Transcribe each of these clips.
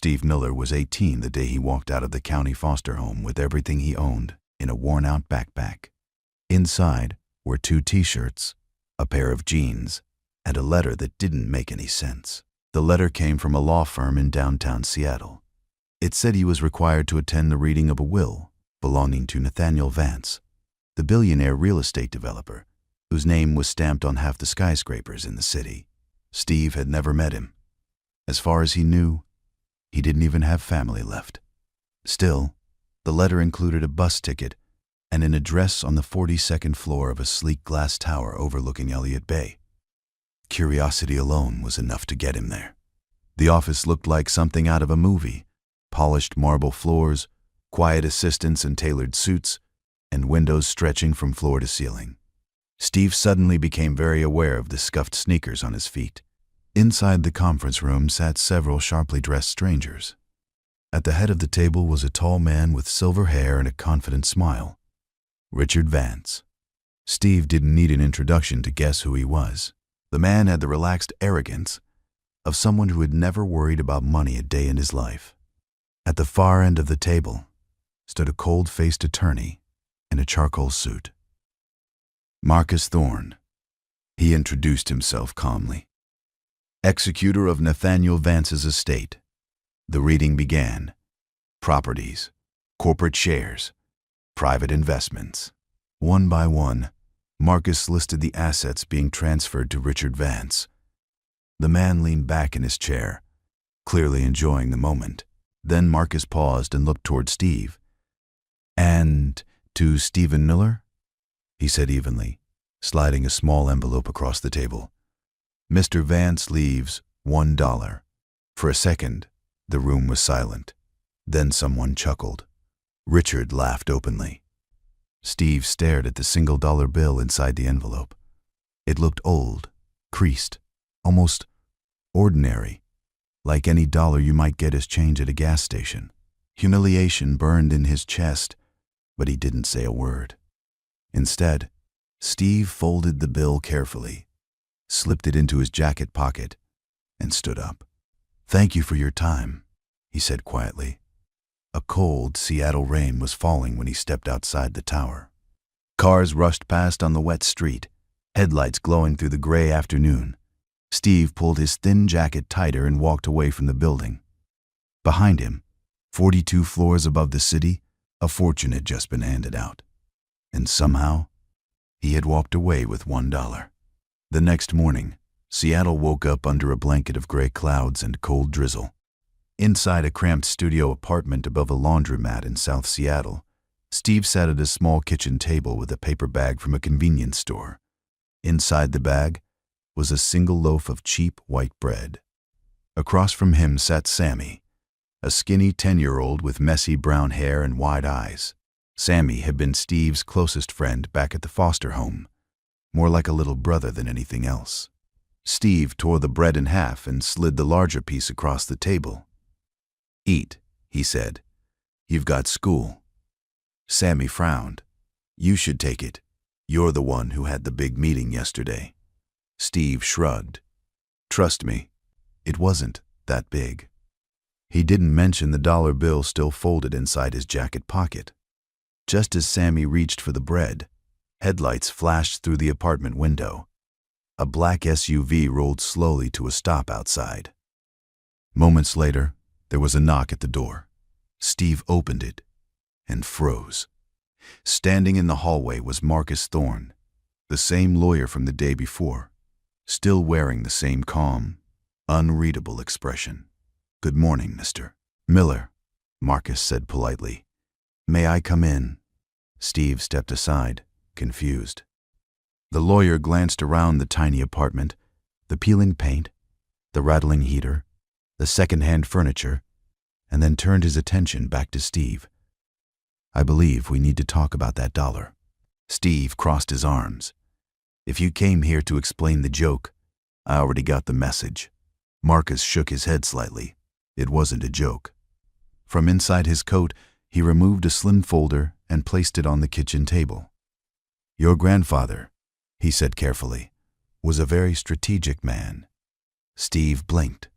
Steve Miller was 18 the day he walked out of the county foster home with everything he owned in a worn-out backpack. Inside were 2 t-shirts, a pair of jeans, and a letter that didn't make any sense. The letter came from a law firm in downtown Seattle. It said he was required to attend the reading of a will belonging to Nathaniel Vance, the billionaire real estate developer whose name was stamped on half the skyscrapers in the city. Steve had never met him. As far as he knew, he didn't even have family left. Still, the letter included a bus ticket and an address on the 42nd floor of a sleek glass tower overlooking Elliott Bay. Curiosity alone was enough to get him there. The office looked like something out of a movie: polished marble floors, quiet assistants in tailored suits, and windows stretching from floor to ceiling. Steve suddenly became very aware of the scuffed sneakers on his feet. Inside the conference room sat several sharply dressed strangers. At the head of the table was a tall man with silver hair and a confident smile. Richard Vance. Steve didn't need an introduction to guess who he was. The man had the relaxed arrogance of someone who had never worried about money a day in his life. At the far end of the table stood a cold-faced attorney in a charcoal suit. Marcus Thorne. He introduced himself calmly. Executor of Nathaniel Vance's estate. The reading began. Properties, corporate shares, private investments. One by one, Marcus listed the assets being transferred to Richard Vance. The man leaned back in his chair, clearly enjoying the moment. Then Marcus paused and looked toward Steve. "And to Stephen Miller?" he said evenly, sliding a small envelope across the table. "Mr. Vance leaves $1. For a second, the room was silent. Then someone chuckled. Richard laughed openly. Steve stared at the single-dollar bill inside the envelope. It looked old, creased, almost ordinary, like any dollar you might get as change at a gas station. Humiliation burned in his chest, but he didn't say a word. Instead, Steve folded the bill carefully, slipped it into his jacket pocket, and stood up. "Thank you for your time," he said quietly. A cold Seattle rain was falling when he stepped outside the tower. Cars rushed past on the wet street, headlights glowing through the gray afternoon. Steve pulled his thin jacket tighter and walked away from the building. Behind him, 42 floors above the city, a fortune had just been handed out. And somehow, he had walked away with $1. The next morning, Seattle woke up under a blanket of gray clouds and cold drizzle. Inside a cramped studio apartment above a laundromat in South Seattle, Steve sat at a small kitchen table with a paper bag from a convenience store. Inside the bag was a single loaf of cheap white bread. Across from him sat Sammy, a skinny 10-year-old with messy brown hair and wide eyes. Sammy had been Steve's closest friend back at the foster home, more like a little brother than anything else. Steve tore the bread in half and slid the larger piece across the table. "Eat," he said. "You've got school." Sammy frowned. "You should take it. You're the one who had the big meeting yesterday." Steve shrugged. "Trust me, it wasn't that big." He didn't mention the dollar bill still folded inside his jacket pocket. Just as Sammy reached for the bread, headlights flashed through the apartment window. A black SUV rolled slowly to a stop outside. Moments later, there was a knock at the door. Steve opened it and froze. Standing in the hallway was Marcus Thorne, the same lawyer from the day before, still wearing the same calm, unreadable expression. "Good morning, Mr. Miller," Marcus said politely. "May I come in?" Steve stepped aside, confused. The lawyer glanced around the tiny apartment, the peeling paint, the rattling heater, the second-hand furniture, and then turned his attention back to Steve. "I believe we need to talk about that dollar." Steve crossed his arms. "If you came here to explain the joke, I already got the message." Marcus shook his head slightly. It wasn't a joke. From inside his coat, he removed a slim folder and placed it on the kitchen table. "Your grandfather," he said carefully, "was a very strategic man." Steve blinked.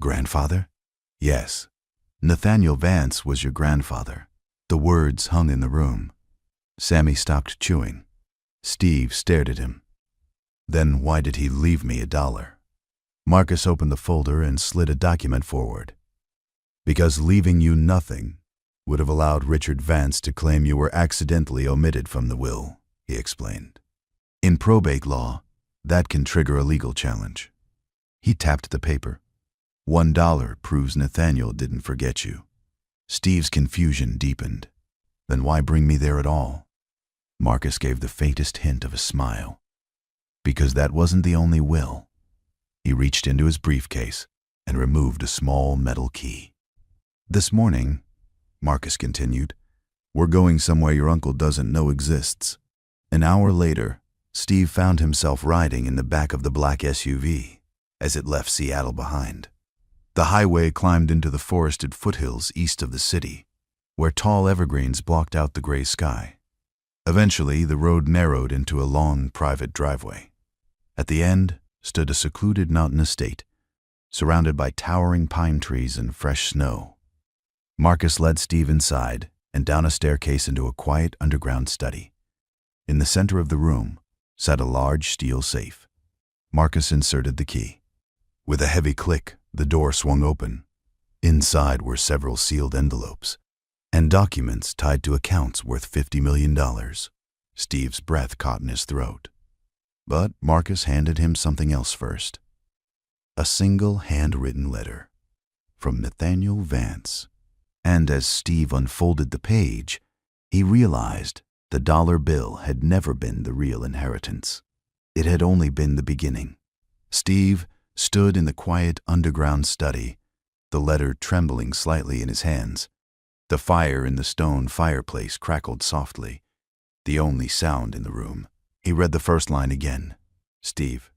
"Grandfather?" Yes, Nathaniel Vance was your grandfather. The words hung in the room. Sammy stopped chewing. Steve stared at him. Then why did he leave me $1? Marcus opened the folder and slid a document forward. Because leaving you nothing would have allowed Richard Vance to claim you were accidentally omitted from the will, he explained. In probate law, that can trigger a legal challenge. He tapped the paper. $1 proves Nathaniel didn't forget you. Steve's confusion deepened. Then why bring me there at all? Marcus gave the faintest hint of a smile. Because that wasn't the only will. He reached into his briefcase and removed a small metal key. This morning, Marcus continued, we're going somewhere your uncle doesn't know exists. An hour later, Steve found himself riding in the back of the black SUV as it left Seattle behind. The highway climbed into the forested foothills east of the city, where tall evergreens blocked out the gray sky. Eventually, the road narrowed into a long private driveway. At the end stood a secluded mountain estate, surrounded by towering pine trees and fresh snow. Marcus led Steve inside and down a staircase into a quiet underground study. In the center of the room sat a large steel safe. Marcus inserted the key. With a heavy click, the door swung open. Inside were several sealed envelopes and documents tied to accounts worth $50 million. Steve's breath caught in his throat. But Marcus handed him something else first. A single handwritten letter from Nathaniel Vance. And as Steve unfolded the page, he realized the dollar bill had never been the real inheritance. It had only been the beginning. Steve stood in the quiet underground study, the letter trembling slightly in his hands. The fire in the stone fireplace crackled softly, the only sound in the room. He read the first line again. Steve,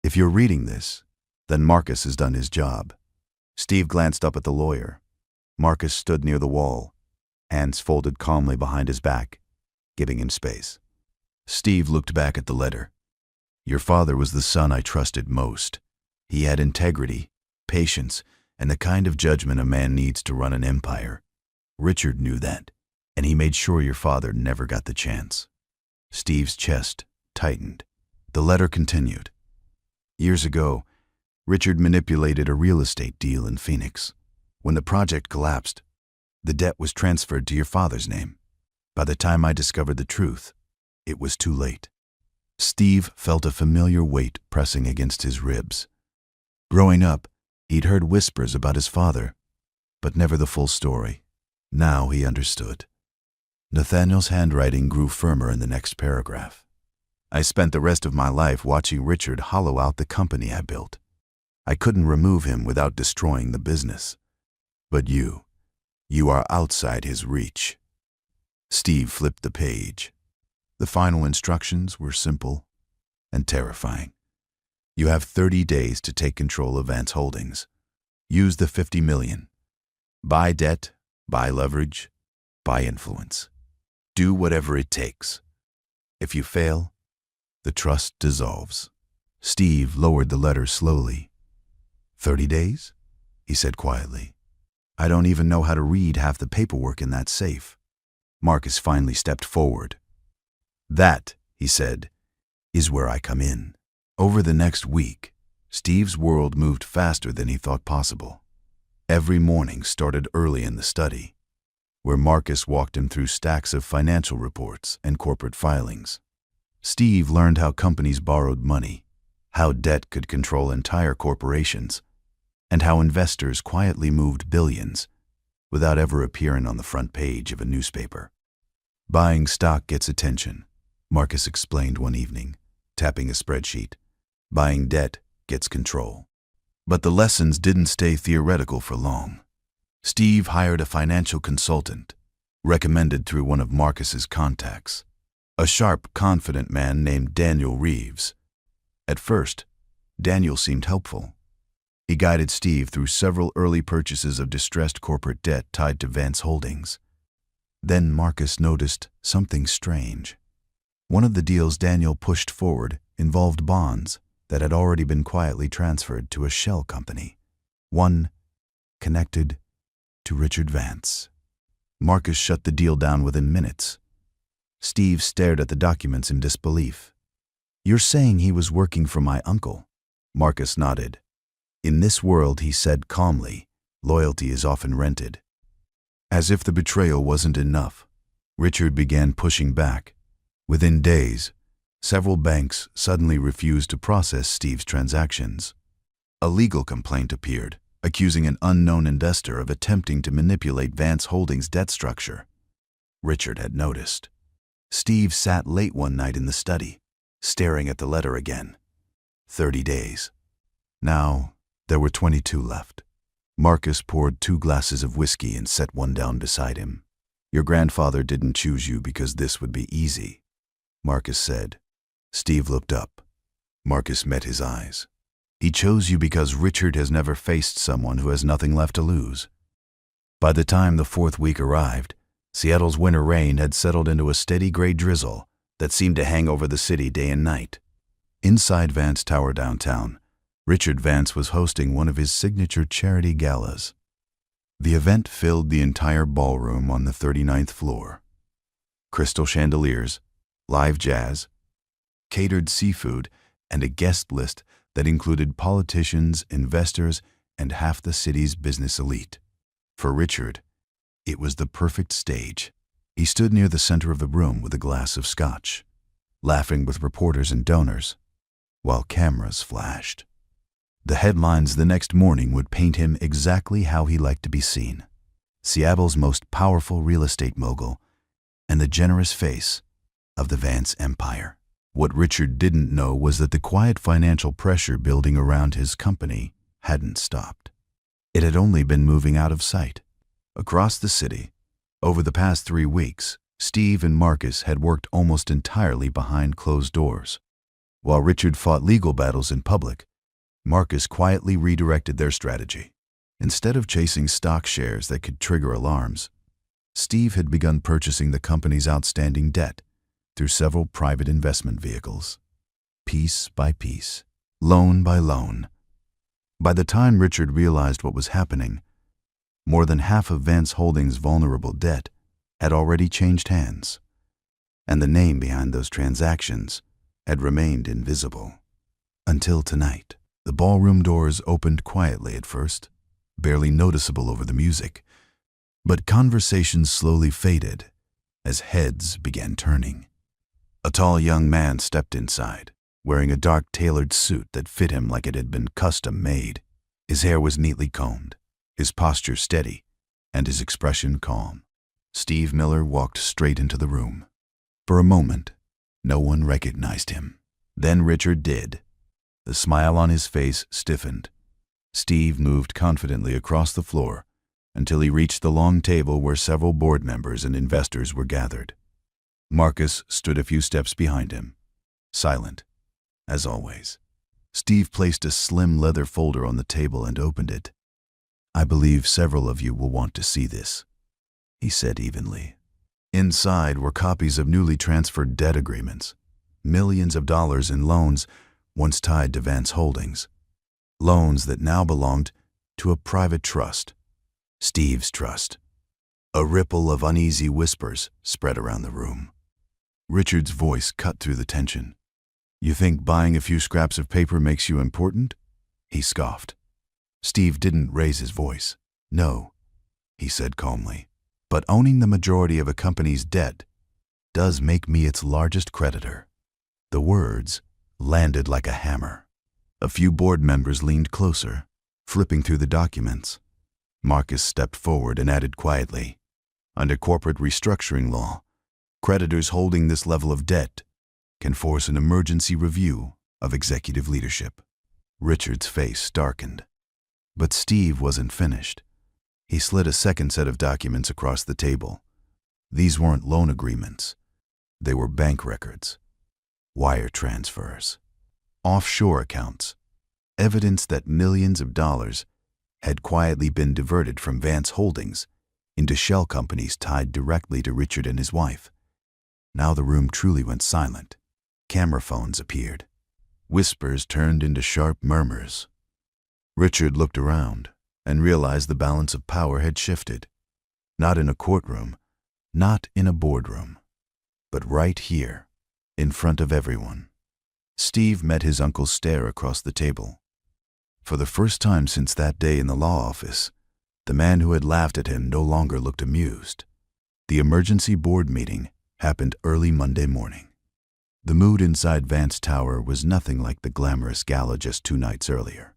if you're reading this, then Marcus has done his job. Steve glanced up at the lawyer. Marcus stood near the wall, hands folded calmly behind his back, giving him space. Steve looked back at the letter. Your father was the son I trusted most. He had integrity, patience, and the kind of judgment a man needs to run an empire. Richard knew that, and he made sure your father never got the chance. Steve's chest tightened. The letter continued. Years ago, Richard manipulated a real estate deal in Phoenix. When the project collapsed, the debt was transferred to your father's name. By the time I discovered the truth, it was too late. Steve felt a familiar weight pressing against his ribs. Growing up, he'd heard whispers about his father, but never the full story. Now he understood. Nathaniel's handwriting grew firmer in the next paragraph. I spent the rest of my life watching Richard hollow out the company I built. I couldn't remove him without destroying the business. But you are outside his reach. Steve flipped the page. The final instructions were simple and terrifying. You have 30 days to take control of Vance Holdings. Use the $50 million. Buy debt, buy leverage, buy influence. Do whatever it takes. If you fail, the trust dissolves. Steve lowered the letter slowly. 30 days? He said quietly. I don't even know how to read half the paperwork in that safe. Marcus finally stepped forward. That, he said, is where I come in. Over the next week, Steve's world moved faster than he thought possible. Every morning started early in the study, where Marcus walked him through stacks of financial reports and corporate filings. Steve learned how companies borrowed money, how debt could control entire corporations, and how investors quietly moved billions without ever appearing on the front page of a newspaper. Buying stock gets attention, Marcus explained one evening, tapping a spreadsheet. Buying debt gets control. But the lessons didn't stay theoretical for long. Steve hired a financial consultant, recommended through one of Marcus's contacts, a sharp, confident man named Daniel Reeves. At first, Daniel seemed helpful. He guided Steve through several early purchases of distressed corporate debt tied to Vance Holdings. Then Marcus noticed something strange. One of the deals Daniel pushed forward involved bonds that had already been quietly transferred to a shell company, one connected to Richard Vance. Marcus shut the deal down within minutes. Steve stared at the documents in disbelief. "You're saying he was working for my uncle?" Marcus nodded. "In this world," he said calmly, "loyalty is often rented." As if the betrayal wasn't enough, Richard began pushing back. Within days, several banks suddenly refused to process Steve's transactions. A legal complaint appeared, accusing an unknown investor of attempting to manipulate Vance Holdings' debt structure. Richard had noticed. Steve sat late one night in the study, staring at the letter again. 30 days. Now, there were 22 left. Marcus poured 2 glasses of whiskey and set one down beside him. "Your grandfather didn't choose you because this would be easy," Marcus said. Steve looked up. Marcus met his eyes. "He chose you because Richard has never faced someone who has nothing left to lose." By the time the 4th week arrived, Seattle's winter rain had settled into a steady gray drizzle that seemed to hang over the city day and night. Inside Vance Tower downtown, Richard Vance was hosting one of his signature charity galas. The event filled the entire ballroom on the 39th floor. Crystal chandeliers, live jazz, catered seafood, and a guest list that included politicians, investors, and half the city's business elite. For Richard, it was the perfect stage. He stood near the center of the room with a glass of scotch, laughing with reporters and donors, while cameras flashed. The headlines the next morning would paint him exactly how he liked to be seen: Seattle's most powerful real estate mogul and the generous face of the Vance empire. What Richard didn't know was that the quiet financial pressure building around his company hadn't stopped. It had only been moving out of sight. Across the city, over the past 3 weeks, Steve and Marcus had worked almost entirely behind closed doors. While Richard fought legal battles in public, Marcus quietly redirected their strategy. Instead of chasing stock shares that could trigger alarms, Steve had begun purchasing the company's outstanding debt through several private investment vehicles, piece by piece, loan by loan. By the time Richard realized what was happening, more than half of Vance Holdings' vulnerable debt had already changed hands, and the name behind those transactions had remained invisible. Until tonight. The ballroom doors opened quietly at first, barely noticeable over the music, but conversations slowly faded as heads began turning. A tall young man stepped inside, wearing a dark tailored suit that fit him like it had been custom made. His hair was neatly combed, his posture steady, and his expression calm. Steve Miller walked straight into the room. For a moment, no one recognized him. Then Richard did. The smile on his face stiffened. Steve moved confidently across the floor until he reached the long table where several board members and investors were gathered. Marcus stood a few steps behind him, silent, as always. Steve placed a slim leather folder on the table and opened it. "I believe several of you will want to see this," he said evenly. Inside were copies of newly transferred debt agreements, millions of dollars in loans once tied to Vance Holdings, loans that now belonged to a private trust, Steve's trust. A ripple of uneasy whispers spread around the room. Richard's voice cut through the tension. "You think buying a few scraps of paper makes you important?" he scoffed. Steve didn't raise his voice. "No," he said calmly, "but owning the majority of a company's debt does make me its largest creditor." The words landed like a hammer. A few board members leaned closer, flipping through the documents. Marcus stepped forward and added quietly, "Under corporate restructuring law, creditors holding this level of debt can force an emergency review of executive leadership." Richard's face darkened. But Steve wasn't finished. He slid a second set of documents across the table. These weren't loan agreements. They were bank records, wire transfers, offshore accounts, evidence that millions of dollars had quietly been diverted from Vance Holdings into shell companies tied directly to Richard and his wife. Now the room truly went silent. Camera phones appeared. Whispers turned into sharp murmurs. Richard looked around. and realized the balance of power had shifted. Not in a courtroom, not in a boardroom, but right here, in front of everyone. Steve met his uncle's stare across the table. For the first time since that day in the law office, the man who had laughed at him no longer looked amused. The emergency board meeting happened early Monday morning. The mood inside Vance Tower was nothing like the glamorous gala just 2 nights earlier.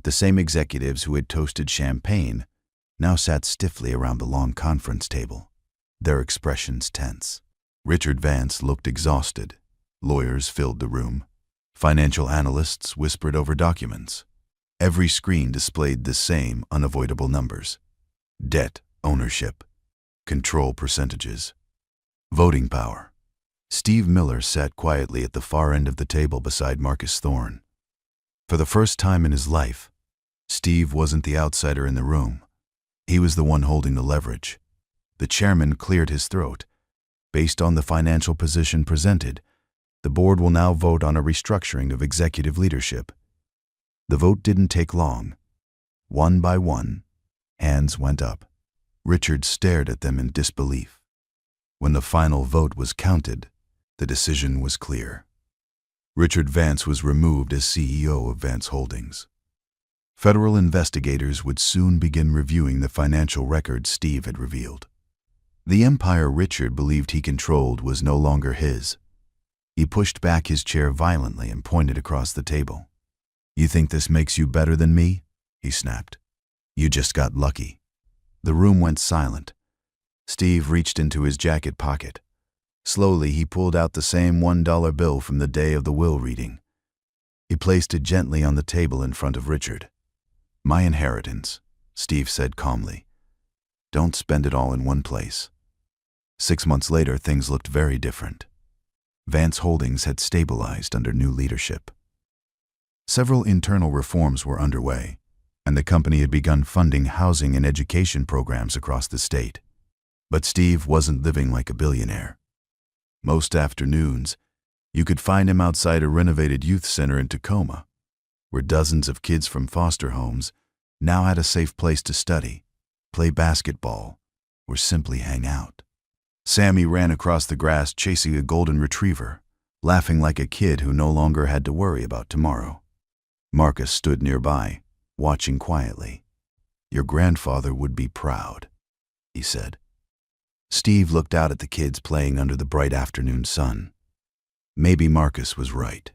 The same executives who had toasted champagne now sat stiffly around the long conference table, their expressions tense. Richard Vance looked exhausted. Lawyers filled the room. Financial analysts whispered over documents. Every screen displayed the same unavoidable numbers: debt, ownership, control percentages, voting power. Steve Miller sat quietly at the far end of the table beside Marcus Thorne. For the first time in his life, Steve wasn't the outsider in the room. He was the one holding the leverage. The chairman cleared his throat. Based on the financial position presented, the board will now vote on a restructuring of executive leadership. The vote didn't take long. One by one, hands went up. Richard stared at them in disbelief. When the final vote was counted, the decision was clear. Richard Vance was removed as CEO of Vance Holdings. Federal investigators would soon begin reviewing the financial records Steve had revealed. The empire Richard believed he controlled was no longer his. He pushed back his chair violently and pointed across the table. "You think this makes you better than me?" he snapped. "You just got lucky." The room went silent. Steve reached into his jacket pocket. Slowly, he pulled out the same $1 bill from the day of the will reading. He placed it gently on the table in front of Richard. "My inheritance," Steve said calmly. "Don't spend it all in one place." 6 months later, things looked very different. Vance Holdings had stabilized under new leadership. Several internal reforms were underway, and the company had begun funding housing and education programs across the state. But Steve wasn't living like a billionaire. Most afternoons, you could find him outside a renovated youth center in Tacoma, where dozens of kids from foster homes now had a safe place to study, play basketball, or simply hang out. Sammy ran across the grass chasing a golden retriever, laughing like a kid who no longer had to worry about tomorrow. Marcus stood nearby, watching quietly. "Your grandfather would be proud," he said. Steve looked out at the kids playing under the bright afternoon sun. Maybe Marcus was right.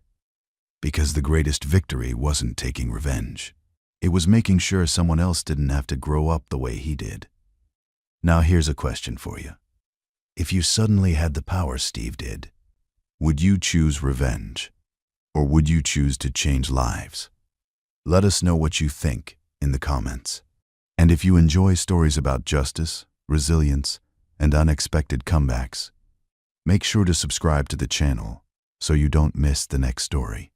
Because the greatest victory wasn't taking revenge. It was making sure someone else didn't have to grow up the way he did. Now here's a question for you. If you suddenly had the power Steve did, would you choose revenge? Or would you choose to change lives? Let us know what you think in the comments. And if you enjoy stories about justice, resilience, and unexpected comebacks, make sure to subscribe to the channel so you don't miss the next story.